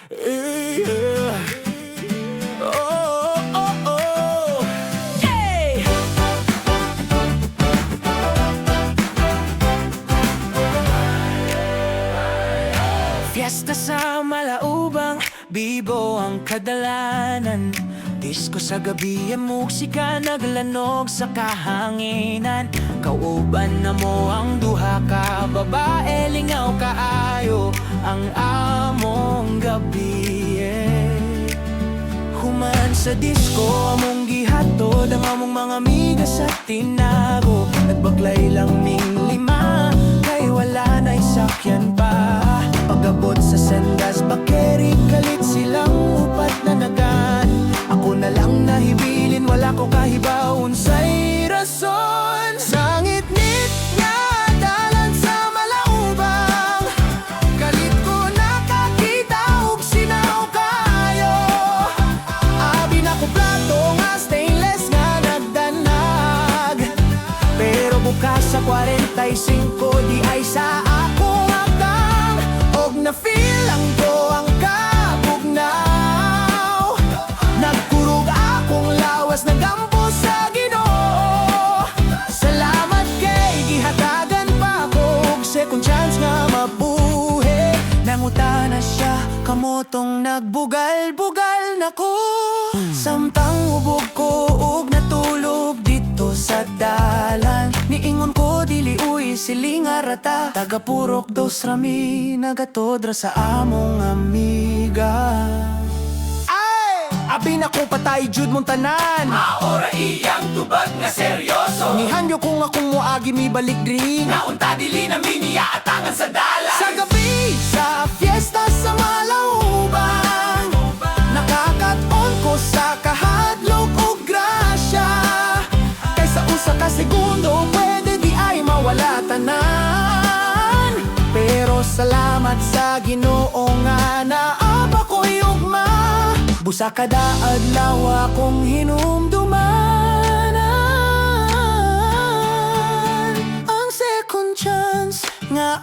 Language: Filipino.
Yeah. Oh, oh, oh. Hey! Fiesta sa Malaubang, bibo ang kadalanan. Disko sa gabi, ang musika naglanog sa kahanginan. Kauban na mo ang duha ka babae, lingaw kaayo ang among gabi. Human sa disko, among gihatod ang among mga amiga sa tinago. Nagbaglay lang ming lima, kay wala na isakyan pa. Pagabot sa sendas, bakeri kalit silang upat na nagan. Ako na lang nahibilin, wala ko kahibawon sa'y rason. Sa ngitnit nga dalan sa Malaubang, kalit ko nakakita og sinaw kayo. Abi na ko plato nga stainless nga nagdanag, pero bukas sa 45 di ay sa akong akdang. Og na-feel lang ko ang kabugnaw. Nagkurog akong lawas, nagampo sa Ginoo. Salamat kay gihatagan pa ko og second chance nga mabuhi. Nangutana siya, kamotong nagbugal-bugal na ko. Samtang ubog ko og natulog dito sa dalan. Niingon ko dili uy siling arata, taga Purok Dos Rami, nagatodra sa among amiga. Abi na ko patay jud mong tanan, Maora iyang tubag nga seryoso. nihanyo kung akong muagi mi balik diri. Naunta dili na miniya atangan sa dalan. Sa gabi, sa fiesta sa Malaubang, nakakaton ko sa kahadlok ug grasya. Kaysa usa ka segundo, pwede di ay mawala tanan. Pero salamat sa Ginoo nga naapa ko'y ugma. Busa kada adlaw akong hinumdumanan ang second chance nga